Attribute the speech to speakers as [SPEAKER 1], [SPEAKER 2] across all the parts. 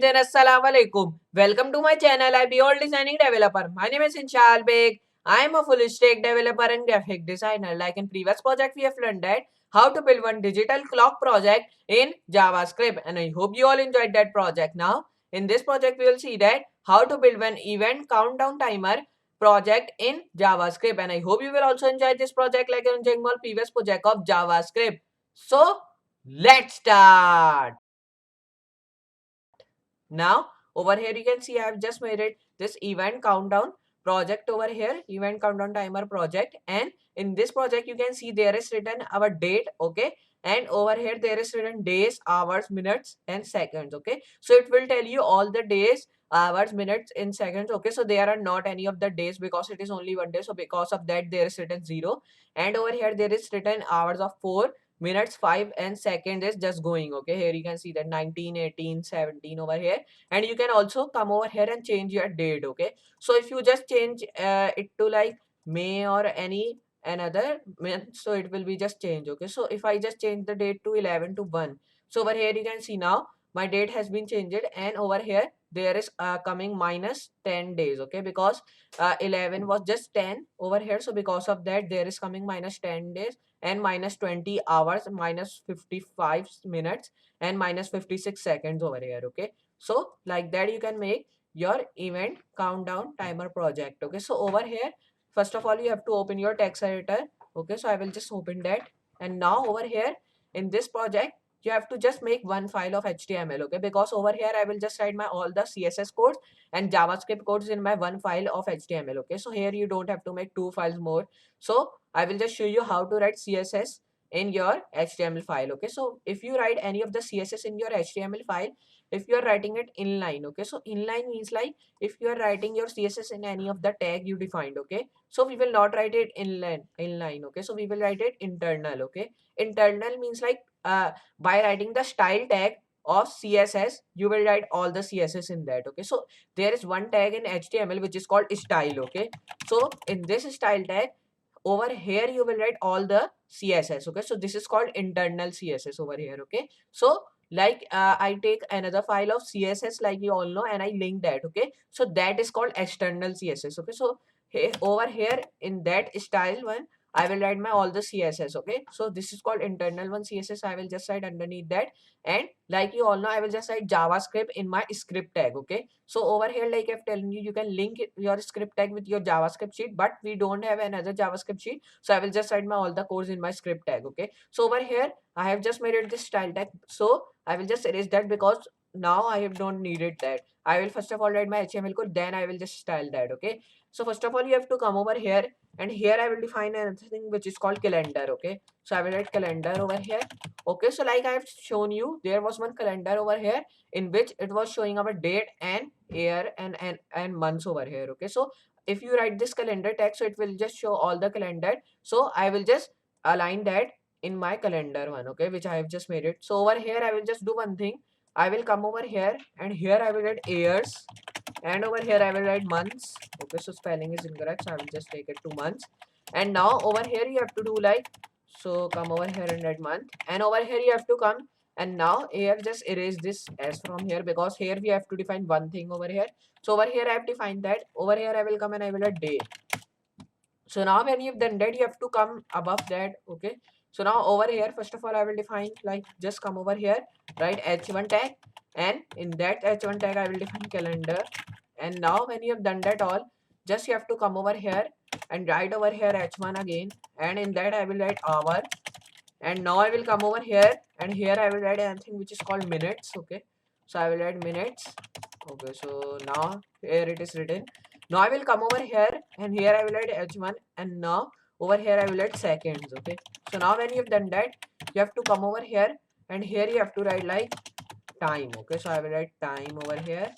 [SPEAKER 1] and Assalamualaikum. Welcome to my channel. I be all designing developer. My name is Inshal Beg. I am a full stack developer and graphic designer. Like in previous project, we have learned that how to build one digital clock project in JavaScript, and I hope you all enjoyed that project. Now, in this project, we will see that how to build one event countdown timer project in JavaScript, and I hope you will also enjoy this project like in my previous project of JavaScript. So, let's start. Now over here you can see I have just made it this event countdown project over here, event countdown timer project, and in this project you can see there is written our date, okay, and over here there is written days, hours, minutes and seconds, okay. So it will tell you all the days, hours, minutes in seconds, okay. So there are not any of the days because it is only one day, so because of that there is written 0, and over here there is written hours of 4, minutes 5 and second is just going, okay. Here you can see that 19, 18, 17 over here, and you can also come over here and change your date, okay. So if you just change it to like May or any another month, so it will be just change, okay. So if I just change the date to 11 to 1, so over here you can see now my date has been changed, and over here there is coming minus 10 days, okay, because 11 was just 10 over here, so because of that there is coming minus 10 days and minus 20 hours, minus 55 minutes and minus 56 seconds over here, okay. So like that you can make your event countdown timer project, okay. So over here first of all you have to open your text editor, okay. So I will just open that, and now over here in this project you have to just make one file of HTML, okay, because over here I will just write my all the CSS codes and JavaScript codes in my one file of HTML, okay. So here you don't have to make two files more. So I will just show you how to write CSS in your HTML file, okay. So if you write any of the CSS in your HTML file, if you are writing it inline, okay, so inline means like if you are writing your CSS in any of the tag you defined, okay, so we will not write it inline, okay, so we will write it internal, okay. Internal means like by writing the style tag of CSS you will write all the CSS in that, okay. So there is one tag in HTML which is called style, okay. So in this style tag over here you will write all the CSS, okay. So this is called internal CSS over here, okay. So like I take another file of CSS like you all know and I link that, okay. So that is called external CSS, okay. So over here in that style one I will write my all the CSS, okay. So this is called internal one CSS. I will just write underneath that, and like you all know I will just write JavaScript in my script tag, okay. So over here like I've telling you, you can link your script tag with your JavaScript sheet, but we don't have another JavaScript sheet, so I will just write my all the codes in my script tag, okay. So over here I have just made it this style tag, so I will just erase that because now I have don't needed that. I will first of all write my HTML code, then I will just style that, okay. So first of all you have to come over here, and here I will define another thing which is called calendar, okay. So I will write calendar over here, okay. So like I have shown you, there was one calendar over here in which it was showing our date and year and months over here, okay. So if you write this calendar tag, so it will just show all the calendar, so I will just align that in my calendar one, okay, which I have just made it. So over here I will just do one thing. I will come over here, and here I will write years, and over here I will write months, okay. So spelling is incorrect, so I will just take it to months. And now over here you have to do like, so come over here and write month, and over here you have to come, and now here just erase this s from here because here we have to define one thing over here. So over here I have defined that. Over here I will come and I will write day. So now when you've done that, you have to come above that, okay. So now over here first of all I will define like, just come over here, write h1 tag, and in that h1 tag I will define calendar. And now when you have done that all, just you have to come over here and write over here h1 again, and in that I will write hour. And now I will come over here, and here I will write anything which is called minutes, okay. So I will write minutes, okay. So now here it is written. Now I will come over here, and here I will write h1, and now over here I will write seconds, okay. So now when you have done that, you have to come over here, and here you have to write like time, okay. So I will write time over here,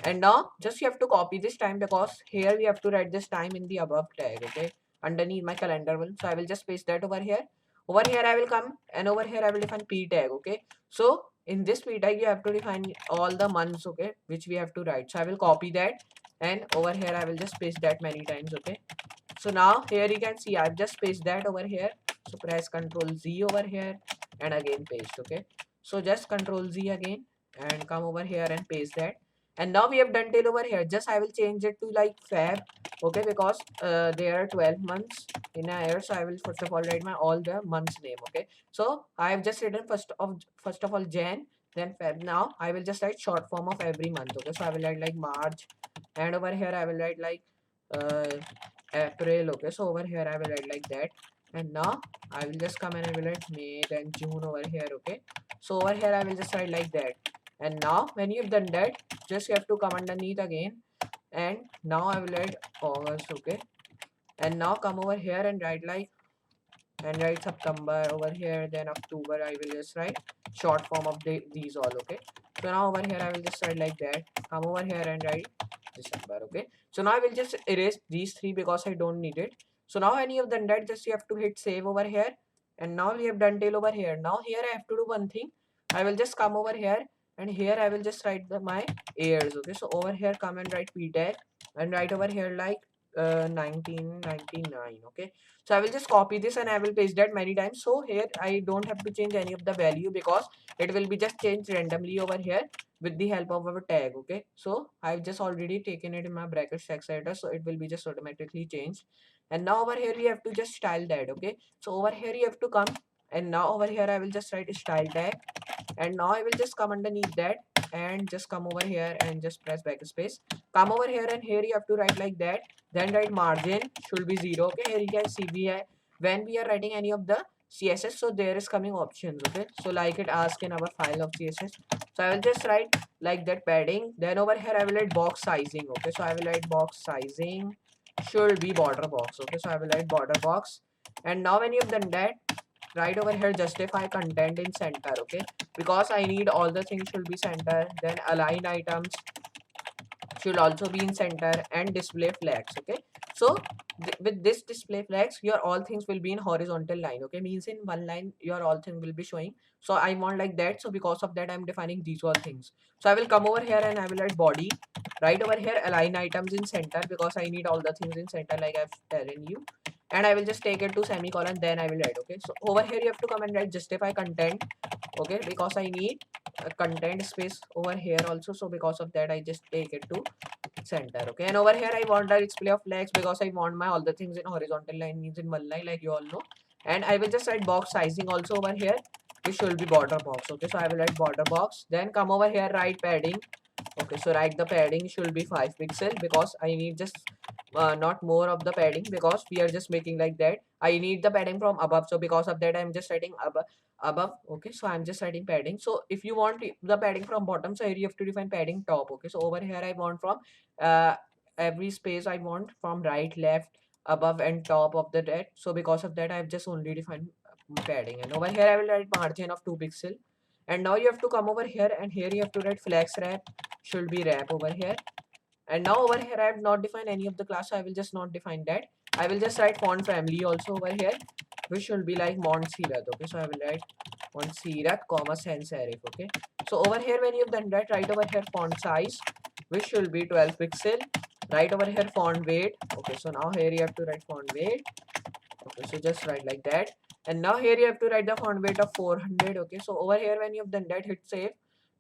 [SPEAKER 1] and now just you have to copy this time because here we have to write this time in the above tag, okay, underneath my calendar one. So I will just paste that over here. Over here I will come, and over here I will define p tag, okay. So in this p tag you have to define all the months, okay, which we have to write. So I will copy that, and over here I will just paste that many times, okay. So now here you can see I've just pasted that over here. So press Ctrl Z over here and again paste, okay. So just Ctrl Z again, and come over here and paste that. And now we have done till over here. Just I will change it to like Feb, okay, because there are 12 months in a year. So I will first of all write my all the months name, okay. So I have just written first of all Jan, then Feb. Now I will just write short form of every month, okay. So I will write like March, and over here I will write like uh, April, okay. So over here I will write like that. And now I will just come and I will write May, then June over here, okay. So over here I will just write like that. And now when you've done that, just you have to come underneath again. And now I will write August, okay. And now come over here and write like, and write September over here, then October. I will just write short form of these all, okay. So now over here I will just write like that. Come over here and write December, okay. So now I will just erase these three because I don't need it. So now when you have done that, just you have to hit save over here. And now we have done till over here. Now here I have to do one thing. I will just come over here, and here I will just write my years, okay. So over here come and write p tag, and write over here like 1999, okay. So I will just copy this and I will paste that many times. So here I don't have to change any of the value because it will be just changed randomly over here with the help of our tag, okay. So I've just already taken it in my brackets text editor, so it will be just automatically changed. And now over here we have to just style that, okay. So over here you have to come, and now over here I will just write style tag, and now I will just come underneath that and just come over here and just press backspace. Come over here, and here you have to write like that. Then write margin should be 0, okay. Here you can see when we are writing any of the CSS, so there is coming options, okay. So like it asks in our file of CSS. So I will just write like that padding. Then over here I will write box sizing, okay. So I will write box sizing should be border box, okay. So I will write border box. And now when you have done that, right over here justify content in center, okay, because I need all the things should be center. Then align items should also be in center, and display flags, okay. So with this display flags, your all things will be in horizontal line, okay, means in one line your all thing will be showing. So I want like that, so because of that I'm defining these all things. So I will come over here and I will write body. Right over here align items in center, because I need all the things in center like I've telling you. And I will just take it to semicolon, then I will write, okay. So over here you have to come and write justify content, okay, because I need a content space over here also. So because of that I just take it to center, okay. And over here I want a display of flags, because I want my all the things in horizontal line, means in one line, like you all know. And I will just write box sizing also over here, which should be border box, okay. So I will write border box. Then come over here, write padding, okay. So write the padding should be 5 pixel, because I need just not more of the padding, because we are just making like that. I need the padding from above, so because of that I'm just writing above, okay. So I'm just writing padding. So if you want the padding from bottom, so here you have to define padding top, okay. So over here I want from uh, every space I want from right, left, above and top of the that. So because of that I've just only defined padding. And over here I will write margin of 2 pixel. And now you have to come over here, and here you have to write flex wrap should be wrap over here. And now over here I have not defined any of the class, so I will just not define that. I will just write font family also over here, which should be like Montserrat, okay. So I will write Montserrat comma sans serif, okay. So over here when you've done that, right over here font size, which should be 12 pixel. Right over here font weight, okay. So now here you have to write font weight, okay. So just write like that. And now here you have to write the font weight of 400, okay. So over here when you've done that, hit save.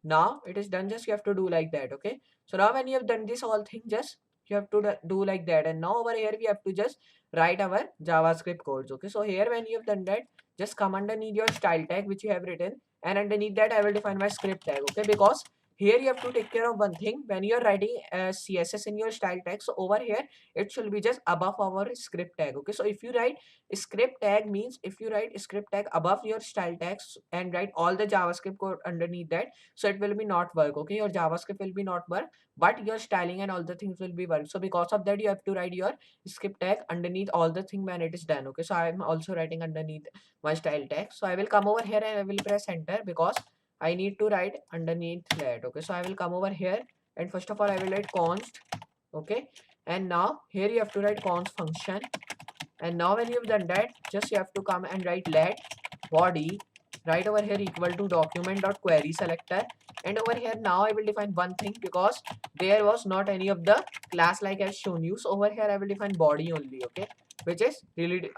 [SPEAKER 1] Now it is done, just you have to do like that, okay. So now when you have done this all thing, just you have to do like that. And now over here we have to just write our JavaScript codes, okay. So here when you have done that, just come underneath your style tag which you have written, and underneath that I will define my script tag, okay. Because here you have to take care of one thing when you're writing CSS in your style tag. So over here it should be just above our script tag, okay. So if you write script tag, means if you write script tag above your style tags and write all the JavaScript code underneath that, so it will be not work, okay. Your JavaScript will be not work, but your styling and all the things will be work. So because of that you have to write your script tag underneath all the thing when it is done, okay. So I am also writing underneath my style tag. So I will come over here and I will press enter, because I need to write underneath that, okay. So I will come over here, and first of all I will write const, okay. And now here you have to write const function. And now when you've done that, just you have to come and write let body right over here equal to document dot query selector. And over here now I will define one thing, because there was not any of the class like I've shown you. So over here I will define body only, okay, which is really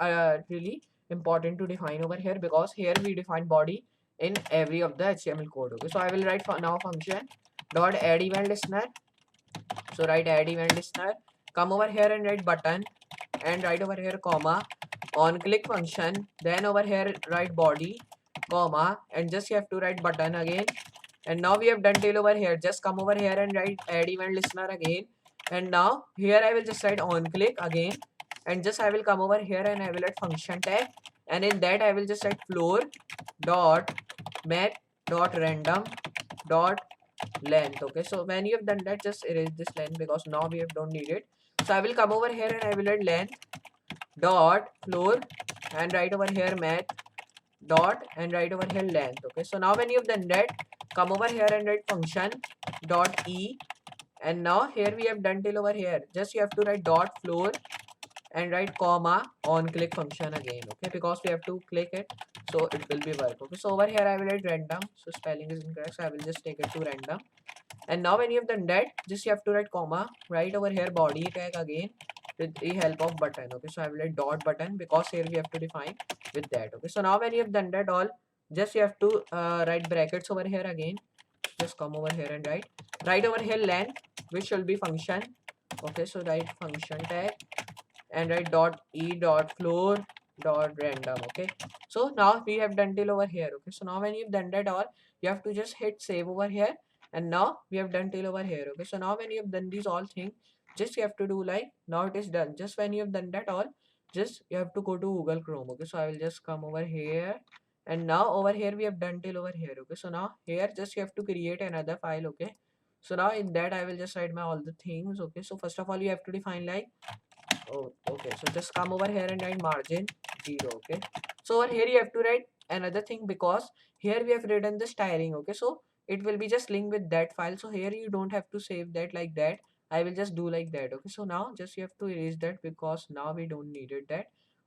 [SPEAKER 1] really important to define over here, because here we define body in every of the HTML code. Okay, so I will write for now function dot add event listener. So write add event listener, come over here and write button, and write over here comma on click function, then over here write body comma, and just you have to write button again. And now we have done till over here. Just come over here and write add event listener again. And now here I will just write on click again, and just I will come over here and I will write function tag, and in that I will just write floor dot math dot random dot length. Okay, so when you have done that, just erase this length because now we don't need it. So I will come over here and I will write length dot floor and write over here math dot and write over here length. Okay, so now when you have done that, come over here and write function dot e, and now here we have done till over here. Just you have to write dot floor and write comma on click function again. Okay, because we have to click it, so it will be work. Okay, so over here I will write random, so spelling is incorrect, so I will just take it to random. And now when you have done that, just you have to write comma, write over here body tag again with the help of button. Okay, so I will write dot button because here we have to define with that. Okay, so now when you have done that all, just you have to write brackets over here again. Just come over here and write over here length, which will be function. Okay, so write function tag and write dot e dot floor dot random. Okay, so now we have done till over here. Okay, so now when you've done that all, you have to just hit save over here, and now we have done till over here. Okay, so now when you have done these all things, just you have to do like now it is done. Just when you have done that all, just you have to go to Google Chrome. Okay, so I will just come over here, and now over here we have done till over here. Okay, so now here just you have to create another file. Okay, so now in that I will just write my all the things. Okay, so first of all you have to define like, oh, okay, so just come over here and write margin 0. Okay, so over here you have to write another thing because here we have written the styling. Okay, so it will be just linked with that file, so here you don't have to save that like that. I will just do like that. Okay, so now just you have to erase that because now we don't needed that.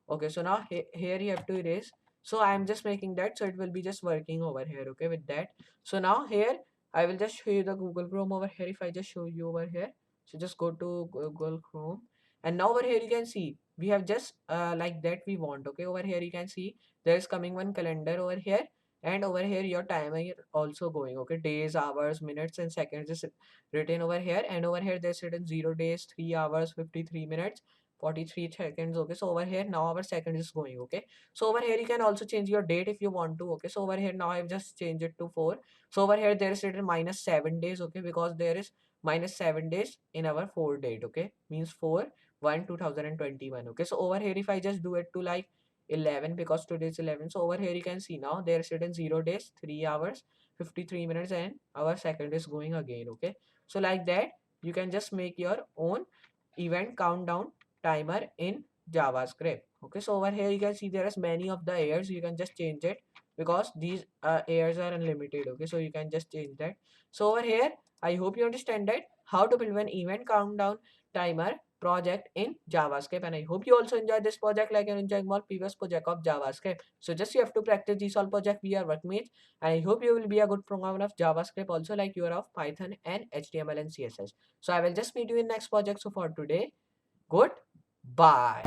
[SPEAKER 1] Okay, so now here you have to erase, so I am just making that, so it will be just working over here. Okay, with that, so now here I will just show you the Google Chrome over here. If I just show you over here, so just go to Google Chrome, and now over here you can see we have just like that we want. Okay, over here you can see there is coming one calendar over here, and over here your timer also going. Okay, days, hours, minutes and seconds is written over here, and over here there's written 0 days, 3 hours, 53 minutes, 43 seconds. Okay, so over here now our second is going. Okay, so over here you can also change your date if you want to. Okay, so over here now I've just changed it to 4. So over here there is written -7 days. Okay, because there is -7 days in our 4 date. Okay, means 4 1 2021. Okay, so over here if I just do it to like 11 because today is 11, so over here you can see now there is written 0 days, 3 hours, 53 minutes and our second is going again. Okay, so like that you can just make your own event countdown timer in JavaScript. Okay, so over here you can see there is many of the airs. You can just change it because these airs are unlimited. Okay, so you can just change that. So over here I hope you understand that how to build an event countdown timer project in JavaScript, and I hope you also enjoyed this project like I'm enjoying more previous project of JavaScript. So just you have to practice these all project we are workmates, and I hope you will be a good programmer of JavaScript also like you are of Python and HTML and CSS. So I will just meet you in next project. So for today, good bye.